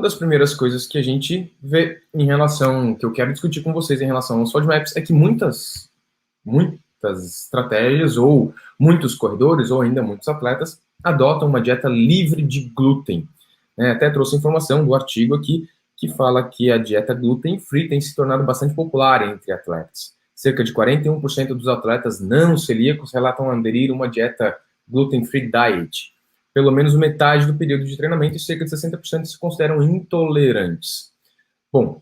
das primeiras coisas que a gente vê em relação, que eu quero discutir com vocês em relação aos FODMAPs, é que muitas estratégias, ou muitos corredores, ou ainda muitos atletas, adotam uma dieta livre de glúten. Até trouxe informação do artigo aqui, que fala que a dieta gluten-free tem se tornado bastante popular entre atletas. Cerca de 41% dos atletas não celíacos relatam aderir a uma dieta gluten-free diet. Pelo menos metade do período de treinamento e cerca de 60% se consideram intolerantes. Bom,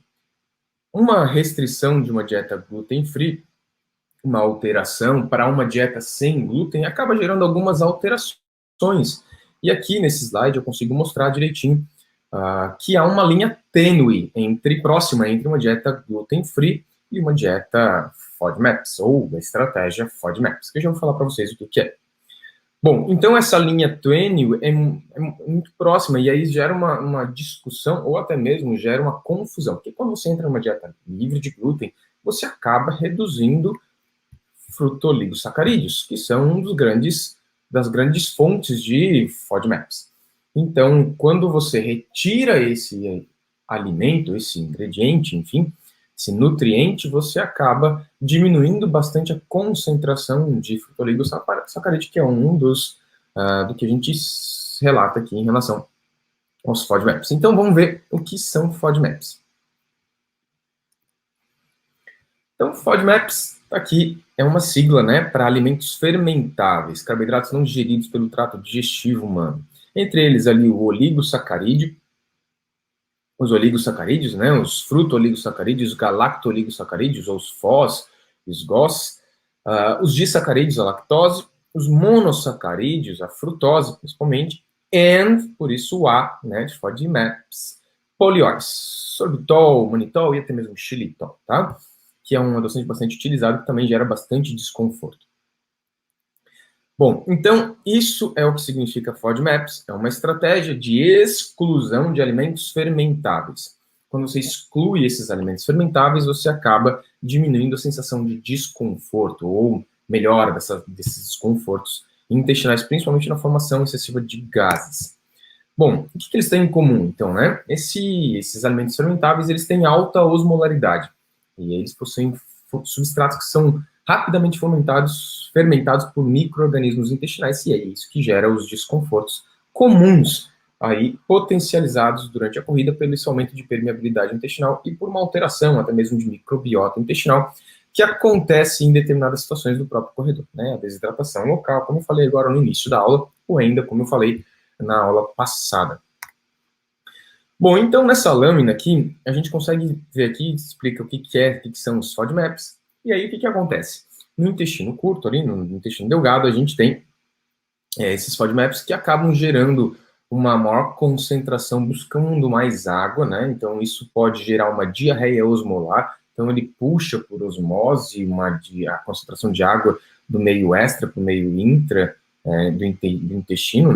uma restrição de uma dieta gluten-free, uma alteração para uma dieta sem glúten, acaba gerando algumas alterações. E aqui nesse slide eu consigo mostrar direitinho que há uma linha tênue próxima entre uma dieta gluten-free e uma dieta FODMAPs, ou a estratégia FODMAPs, que eu já vou falar para vocês o que é. Bom, então essa linha tênue é muito próxima, e aí gera uma discussão, ou até mesmo gera uma confusão, porque quando você entra numa dieta livre de glúten, você acaba reduzindo frutoligosacarídeos, que são das grandes fontes de FODMAPs. Então, quando você retira esse alimento, esse ingrediente, enfim, esse nutriente, você acaba diminuindo bastante a concentração de frutoligosacarídeo, que é um do que a gente relata aqui em relação aos FODMAPs. Então, vamos ver o que são FODMAPs. Então, FODMAPs, aqui, é uma sigla, para alimentos fermentáveis, carboidratos não digeridos pelo trato digestivo humano. Entre eles, ali, o oligosacarídeo, os oligosacarídeos, os fruto-oligosacarídeos, os galacto-oligosacarídeos, ou os FOS, os GOS, os disacarídeos, a lactose, os monossacarídeos, a frutose, principalmente, por isso o A, de FODMAPs, polióis, sorbitol, manitol e até mesmo xilitol, tá? Que é um adoçante bastante utilizado, que também gera bastante desconforto. Bom, então, isso é o que significa FODMAPs, é uma estratégia de exclusão de alimentos fermentáveis. Quando você exclui esses alimentos fermentáveis, você acaba diminuindo a sensação de desconforto, ou melhora desses desconfortos intestinais, principalmente na formação excessiva de gases. Bom, o que eles têm em comum, então, Esses alimentos fermentáveis, eles têm alta osmolaridade, e eles possuem substratos que são rapidamente fermentados por micro-organismos intestinais, e é isso que gera os desconfortos comuns, aí potencializados durante a corrida pelo esse aumento de permeabilidade intestinal e por uma alteração até mesmo de microbiota intestinal, que acontece em determinadas situações do próprio corredor, A desidratação local, como eu falei agora no início da aula, ou ainda, como eu falei na aula passada. Bom, então nessa lâmina aqui, a gente consegue ver aqui, explica o que são os FODMAPs, e aí o que acontece? No intestino curto, ali no intestino delgado, a gente tem esses FODMAPs que acabam gerando uma maior concentração, buscando mais água, Então isso pode gerar uma diarreia osmolar, então ele puxa por osmose a concentração de água do meio extra para o meio intra do intestino,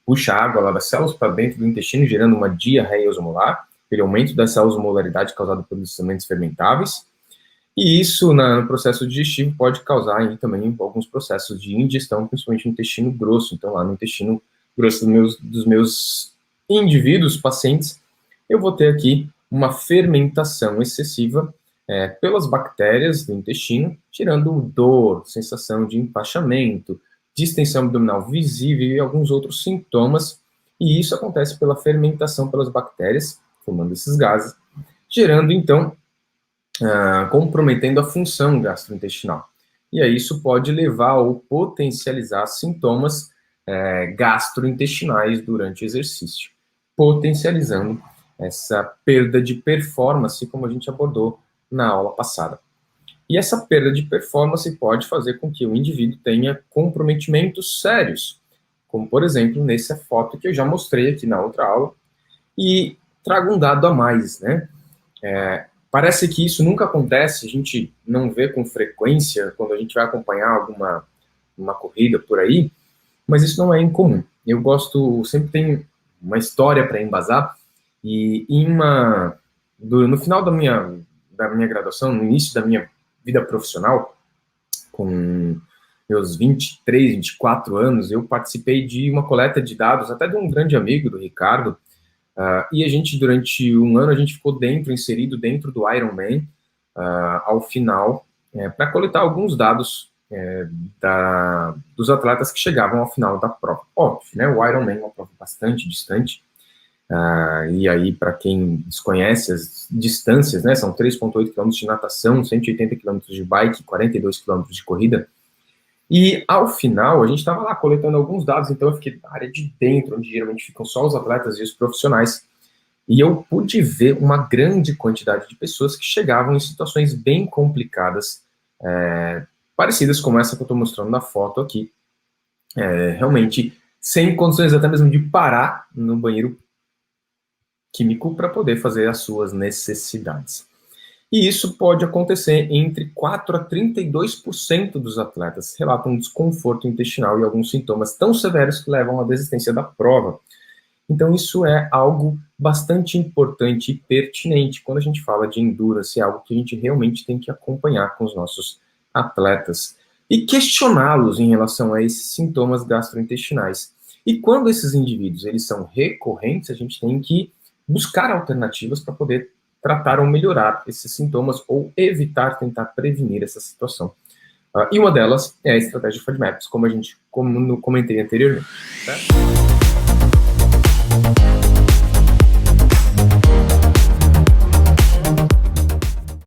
puxa a água lá das células para dentro do intestino, gerando uma diarreia osmolar, pelo aumento dessa osmolaridade causada pelos alimentos fermentáveis. E isso, no processo digestivo, pode causar aí, também alguns processos de indigestão, principalmente no intestino grosso. Então, lá no intestino grosso dos meus indivíduos, pacientes, eu vou ter aqui uma fermentação excessiva pelas bactérias do intestino, gerando dor, sensação de empachamento, distensão abdominal visível e alguns outros sintomas, e isso acontece pela fermentação pelas bactérias, formando esses gases, gerando, então, comprometendo a função gastrointestinal. E aí isso pode levar ou potencializar sintomas gastrointestinais durante o exercício, potencializando essa perda de performance, como a gente abordou na aula passada. E essa perda de performance pode fazer com que o indivíduo tenha comprometimentos sérios, como, por exemplo, nessa foto que eu já mostrei aqui na outra aula, e trago um dado a mais, parece que isso nunca acontece, a gente não vê com frequência quando a gente vai acompanhar uma corrida por aí, mas isso não é incomum. Eu sempre tem uma história para embasar, e no final da minha graduação, no início da minha vida profissional, com meus 23, 24 anos, eu participei de uma coleta de dados, até de um grande amigo, do Ricardo, E a gente, durante um ano, a gente ficou inserido dentro do Ironman, ao final, para coletar alguns dados dos atletas que chegavam ao final da prova. Óbvio, né? O Ironman é uma prova bastante distante, e aí, para quem desconhece as distâncias, né, são 3,8 km de natação, 180 km de bike, 42 km de corrida. E ao final, a gente estava lá coletando alguns dados, então eu fiquei na área de dentro, onde geralmente ficam só os atletas e os profissionais, e eu pude ver uma grande quantidade de pessoas que chegavam em situações bem complicadas, parecidas com essa que eu estou mostrando na foto aqui, realmente sem condições até mesmo de parar no banheiro químico para poder fazer as suas necessidades. E isso pode acontecer entre 4 a 32% dos atletas relatam desconforto intestinal e alguns sintomas tão severos que levam à desistência da prova. Então isso é algo bastante importante e pertinente quando a gente fala de endurance, é algo que a gente realmente tem que acompanhar com os nossos atletas e questioná-los em relação a esses sintomas gastrointestinais. E quando esses indivíduos eles são recorrentes, a gente tem que buscar alternativas para poder tratar ou melhorar esses sintomas ou evitar, tentar prevenir essa situação. E uma delas é a estratégia FODMAPs, como eu comentei anteriormente. Certo?